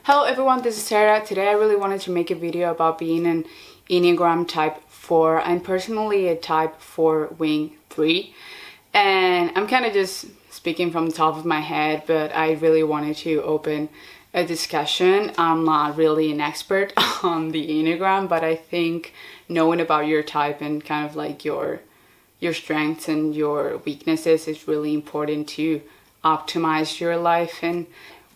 Hello everyone, this is Sarah. Today I really wanted to make a video about being an Enneagram type 4. I'm personally a type 4 wing 3, and I'm kind of just speaking from the top of my head, but I really wanted to open a discussion. I'm not really an expert on the Enneagram, but I think knowing about your type and kind of like your strengths and your weaknesses is really important to optimize your life. And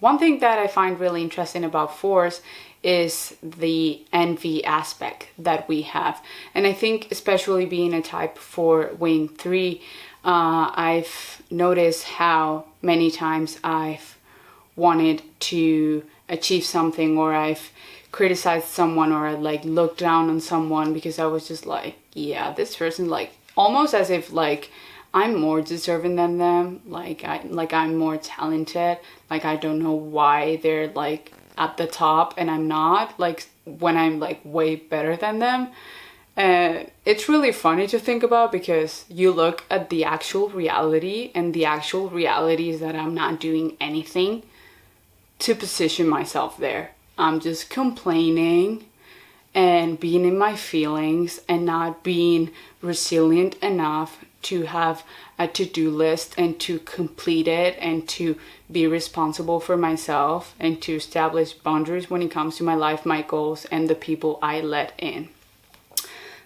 one thing that I find really interesting about fours is the envy aspect that we have. And I think especially being a type 4 wing 3, I've noticed how many times I've wanted to achieve something, or I've criticized someone, or like looked down on someone because I was just like, yeah, this person, like almost as if like I'm more deserving than them, like I'm more talented, like I don't know why they're like at the top and I'm not, like when I'm like way better than them. And it's really funny to think about, because you look at the actual reality, and the actual reality is that I'm not doing anything to position myself there. I'm just complaining and being in my feelings and not being resilient enough to have a to-do list and to complete it and to be responsible for myself and to establish boundaries when it comes to my life, my goals, and the people I let in.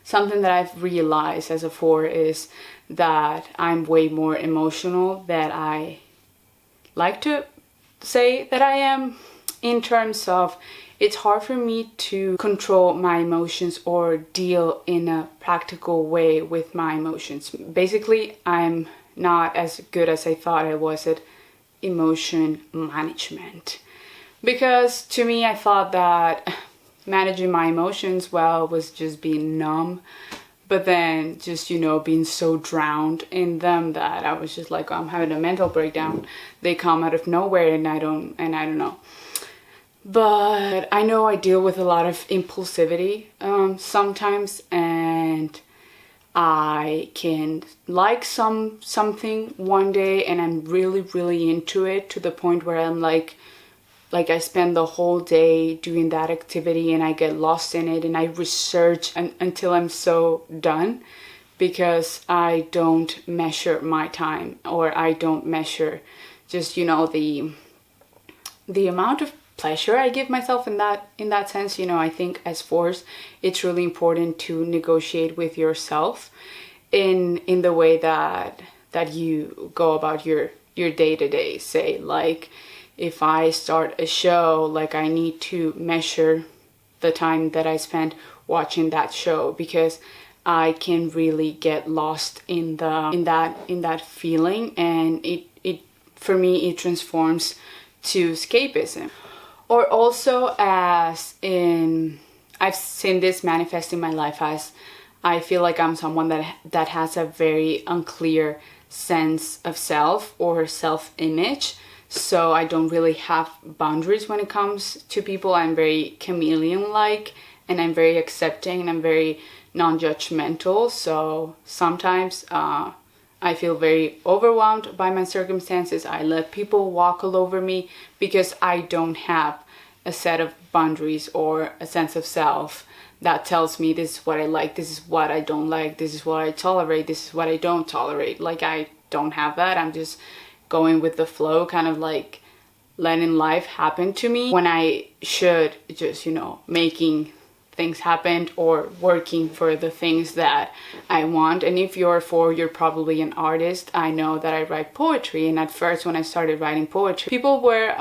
Something that I've realized as a 4 is that I'm way more emotional than I like to say that I am, in terms of it's hard for me to control my emotions or deal in a practical way with my emotions. Basically, I'm not as good as I thought I was at emotion management. Because to me, I thought that managing my emotions well was just being numb, but then just, being so drowned in them that I was just like, oh, I'm having a mental breakdown. They come out of nowhere and I don't know. But I know I deal with a lot of impulsivity sometimes, and I can like something one day and I'm really into it, to the point where I'm like I spend the whole day doing that activity and I get lost in it and I research until I'm so done, because I don't measure my time, or I don't measure just the amount of pleasure I give myself in that sense. I think as 4s, it's really important to negotiate with yourself in the way that you go about your day-to-day. Say, like, if I start a show, like I need to measure the time that I spend watching that show, because I can really get lost in that feeling, and it for me it transforms to escapism. Or also, as in, I've seen this manifest in my life as I feel like I'm someone that has a very unclear sense of self or self-image. So I don't really have boundaries when it comes to people. I'm very chameleon-like, and I'm very accepting, and I'm very non-judgmental. So sometimes I feel very overwhelmed by my circumstances. I let people walk all over me because I don't have a set of boundaries or a sense of self that tells me this is what I like, this is what I don't like, this is what I tolerate, this is what I don't tolerate. Like, I don't have that. I'm just going with the flow, kind of like letting life happen to me, when I should just, making things happen or working for the things that I want. And if you're 4, you're probably an artist. I know that I write poetry, and at first when I started writing poetry, people were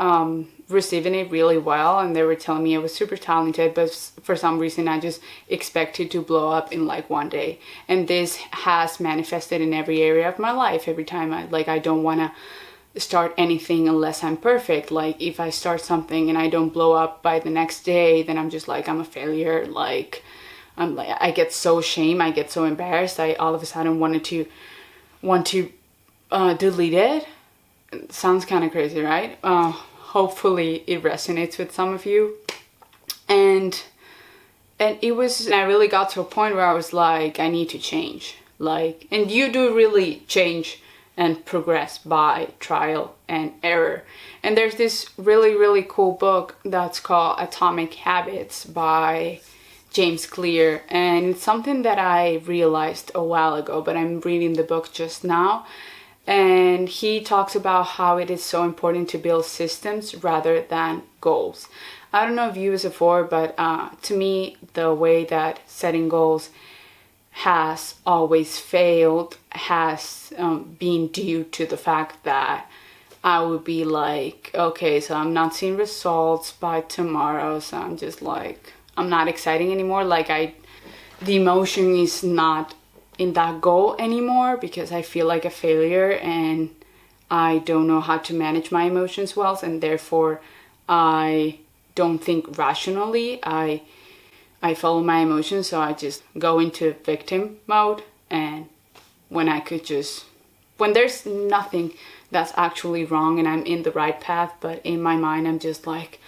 receiving it really well, and they were telling me I was super talented, but for some reason I just expected to blow up in like one day. And this has manifested in every area of my life. Every time I don't want to start anything unless I'm perfect. Like, if I start something and I don't blow up by the next day, then I'm just like, I'm a failure. I get so ashamed, I get so embarrassed, I all of a sudden want to delete it. It sounds kind of crazy, right? Hopefully it resonates with some of you. And I really got to a point where I was like, I need to change. And you do really change and progress by trial and error. And there's this really, really cool book that's called Atomic Habits by James Clear, and it's something that I realized a while ago, but I'm reading the book just now. And he talks about how it is so important to build systems rather than goals. I don't know if you as a four, but to me, the way that setting goals has always failed has been due to the fact that I would be like, okay, so I'm not seeing results by tomorrow, so I'm just like, I'm not exciting anymore. Like the emotion is not in that goal anymore because I feel like a failure and I don't know how to manage my emotions well, and therefore I don't think rationally. I follow my emotions, so I just go into victim mode. And when there's nothing that's actually wrong and I'm in the right path, but in my mind I'm just like,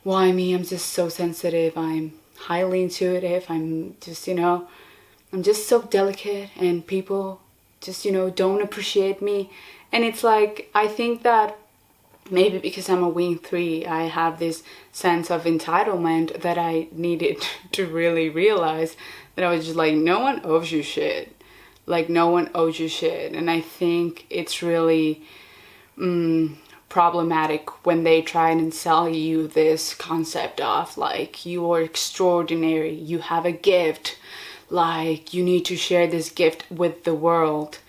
why me? I'm just so sensitive, I'm highly intuitive, I'm just, I'm just so delicate, and people just, don't appreciate me. And it's like, I think that maybe because I'm a wing 3, I have this sense of entitlement that I needed to really realize that I was just like, no one owes you shit. Like, no one owes you shit. And I think it's really problematic when they try and sell you this concept of like, you are extraordinary, you have a gift, like you need to share this gift with the world.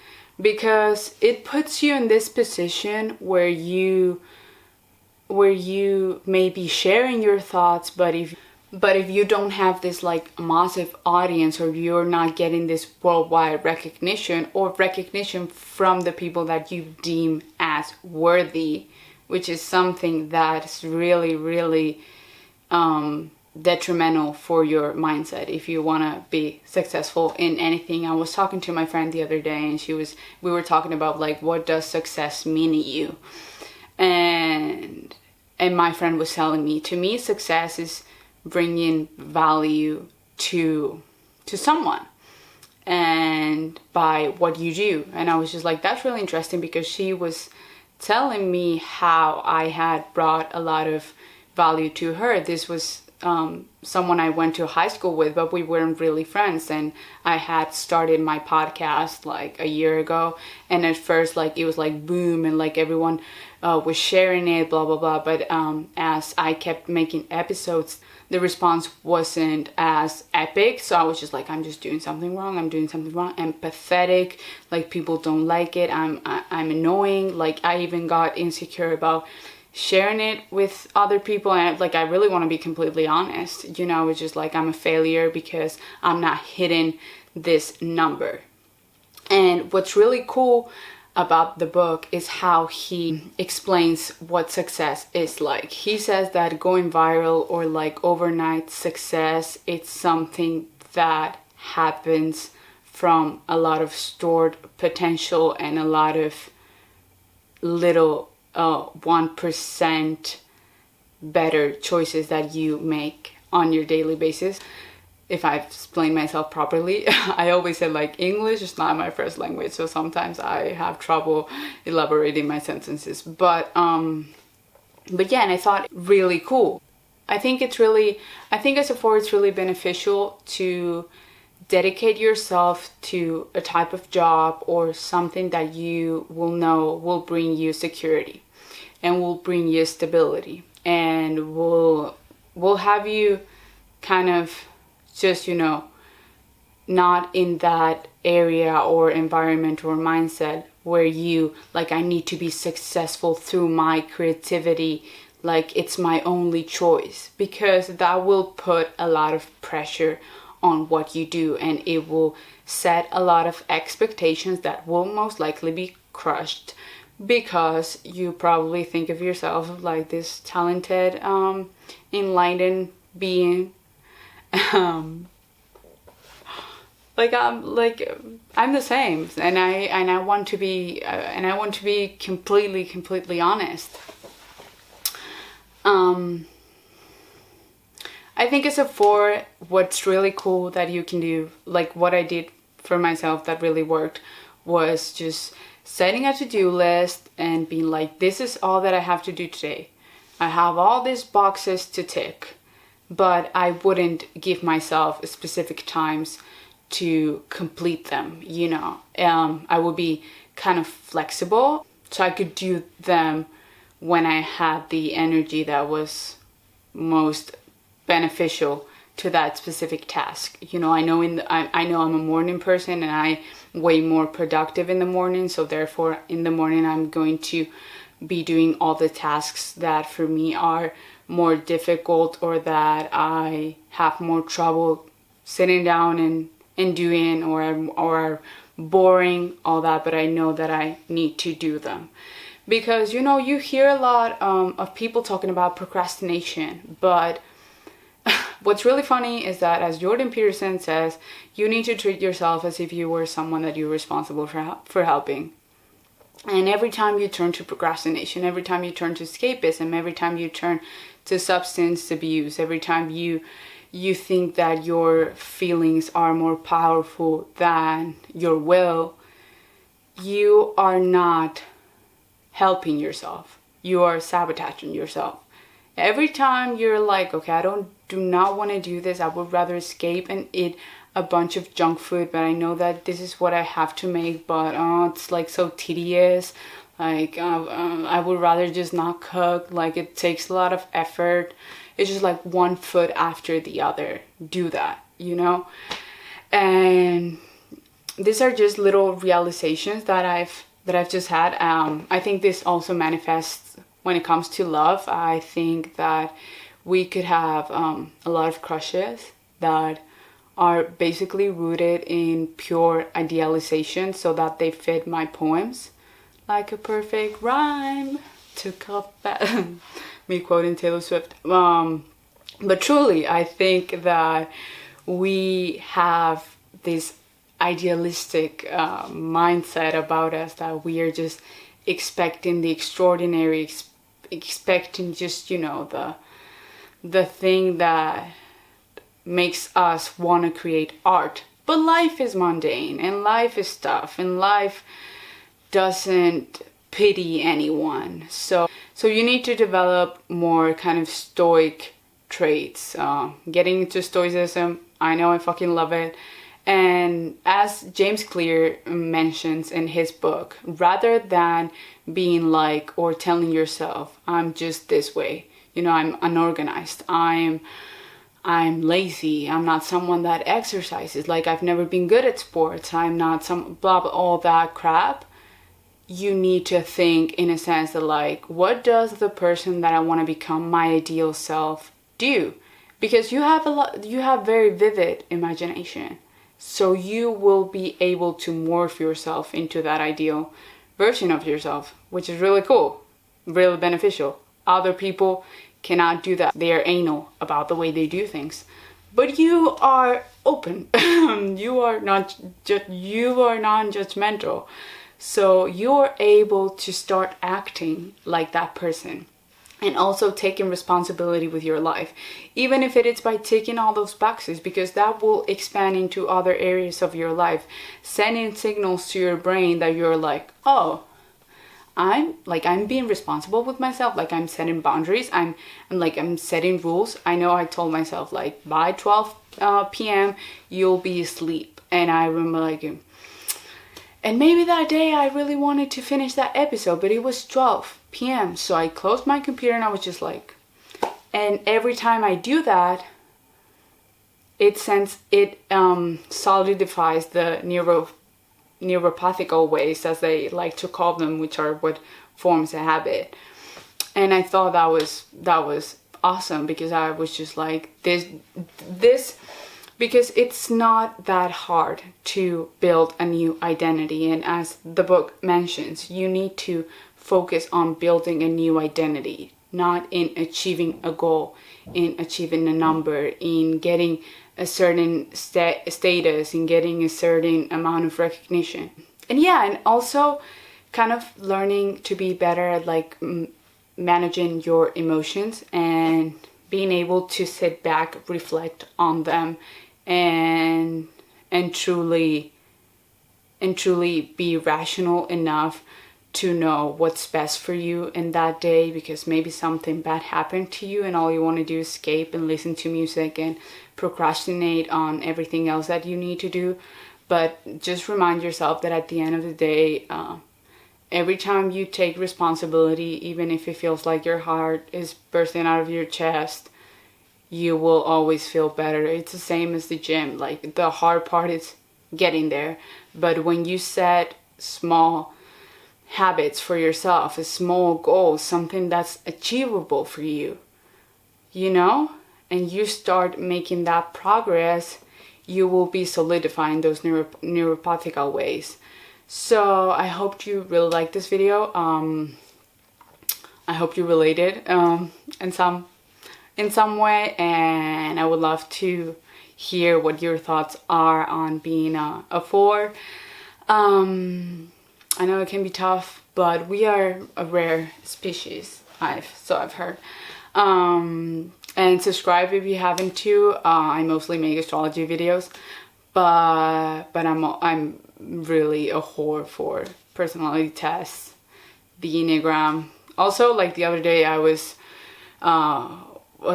Because it puts you in this position where you may be sharing your thoughts, but if you don't have this like massive audience, or you're not getting this worldwide recognition or recognition from the people that you deem as worthy, which is something that's really, really detrimental for your mindset if you want to be successful in anything. I was talking to my friend the other day, and we were talking about like, what does success mean to you? And my friend was telling me, to me, success is bringing value to someone, and by what you do. And I was just like, that's really interesting, because she was telling me how I had brought a lot of value to her. This was someone I went to high school with, but we weren't really friends. And I had started my podcast like a year ago, and at first like it was like boom, and like everyone was sharing it, blah blah blah. But as I kept making episodes, the response wasn't as epic. So I was just like, I'm doing something wrong, I'm pathetic, like people don't like it, I'm annoying. Like I even got insecure about sharing it with other people, and like I really want to be completely honest, it's just like, I'm a failure because I'm not hitting this number. And what's really cool about the book is how he explains what success is like. He says that going viral or like overnight success, it's something that happens from a lot of stored potential and a lot of little 1% better choices that you make on your daily basis. If I've explained myself properly, I always said like, English is not my first language, so sometimes I have trouble elaborating my sentences. But yeah, and I thought really cool. I think as a four, it's really beneficial to dedicate yourself to a type of job or something that you will know will bring you security and will bring you stability, and will have you kind of just, not in that area or environment or mindset where you like, I need to be successful through my creativity, like it's my only choice, because that will put a lot of pressure on what you do, and it will set a lot of expectations that will most likely be crushed, because you probably think of yourself like this talented, enlightened being. I'm the same, and I want to be completely honest. I think as a four, what's really cool that you can do, like what I did for myself that really worked, was just setting a to-do list and being like, this is all that I have to do today. I have all these boxes to tick, but I wouldn't give myself specific times to complete them, you know. I would be kind of flexible so I could do them when I had the energy that was most beneficial to that specific task. You know, I know I know I'm a morning person, and I way more productive in the morning, so therefore in the morning I'm going to be doing all the tasks that for me are more difficult, or that I have more trouble sitting down and doing, or are boring, all that, but I know that I need to do them. Because, you know, you hear a lot of people talking about procrastination, but what's really funny is that, as Jordan Peterson says, you need to treat yourself as if you were someone that you're responsible for helping. And every time you turn to procrastination, every time you turn to escapism, every time you turn to substance abuse, every time you think that your feelings are more powerful than your will, you are not helping yourself. You are sabotaging yourself. Every time you're like, okay, do not want to do this. I would rather escape and eat a bunch of junk food, but I know that this is what I have to make, but it's like so tedious. Like, I would rather just not cook. Like, it takes a lot of effort. It's just like one foot after the other. Do that, you know? And these are just little realizations that I've just had. I think this also manifests when it comes to love. I think that we could have a lot of crushes that are basically rooted in pure idealization, so that they fit my poems like a perfect rhyme. To me quoting Taylor Swift. But truly, I think that we have this idealistic mindset about us, that we are just expecting the extraordinary, expecting just, you know, the thing that makes us want to create art. But life is mundane, and life is tough, and life doesn't pity anyone. So you need to develop more kind of stoic traits. Getting into stoicism, I know I fucking love it. And as James Clear mentions in his book, rather than being like, or telling yourself, I'm just this way, you know, I'm unorganized, I'm lazy, I'm not someone that exercises, like I've never been good at sports, I'm not some blah, blah, all that crap. You need to think in a sense that, like, what does the person that I want to become, my ideal self, do? Because you have very vivid imagination. So you will be able to morph yourself into that ideal version of yourself, which is really cool, really beneficial. Other people cannot do that. They are anal about the way they do things. But you are open. You are non-judgmental. So you're able to start acting like that person, and also taking responsibility with your life, even if it is by ticking all those boxes, because that will expand into other areas of your life, sending signals to your brain that you're like, oh, I'm being responsible with myself, like I'm setting boundaries, I'm setting rules. I know I told myself, like, by 12 p.m. you'll be asleep, and I remember, like, and maybe that day I really wanted to finish that episode, but it was 12 p.m. So I closed my computer and I was just like, and every time I do that, it solidifies the neuropathical ways, as they like to call them, which are what forms a habit. And I thought that was awesome, because I was just like, this because it's not that hard to build a new identity. And as the book mentions, you need to focus on building a new identity, not in achieving a goal, in achieving a number, in getting a certain status, in getting a certain amount of recognition. And yeah, and also kind of learning to be better at, like, managing your emotions, and being able to sit back, reflect on them, and truly and truly be rational enough to know what's best for you in that day, because maybe something bad happened to you and all you want to do is escape and listen to music and procrastinate on everything else that you need to do. But just remind yourself that at the end of the day, every time you take responsibility, even if it feels like your heart is bursting out of your chest, you will always feel better. It's the same as the gym. Like, the hard part is getting there, but when you set small habits for yourself, a small goal, something that's achievable for you, you know, and you start making that progress, you will be solidifying those neuropathical ways. So I hope you really like this video. I hope you related in some way, and I would love to hear what your thoughts are on being a 4. I know it can be tough, but we are a rare species, I've heard. And subscribe if you haven't too. I mostly make astrology videos, but I'm really a whore for personality tests, the ENNEAGRAM. Also, like the other day, I was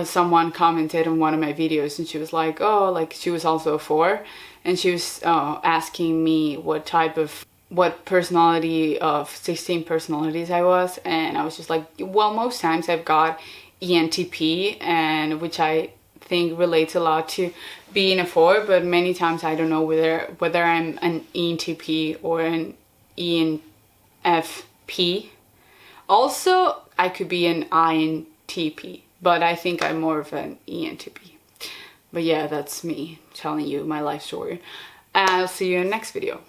someone commented on one of my videos, and she was like, oh, like she was also a 4, and she was asking me what personality of 16 personalities I was, and I was just like, well, most times I've got ENTP, and which I think relates a lot to being a 4, but many times I don't know whether I'm an ENTP or an ENFP. Also, I could be an INTP, but I think I'm more of an ENTP. But yeah, that's me telling you my life story. I'll see you in the next video.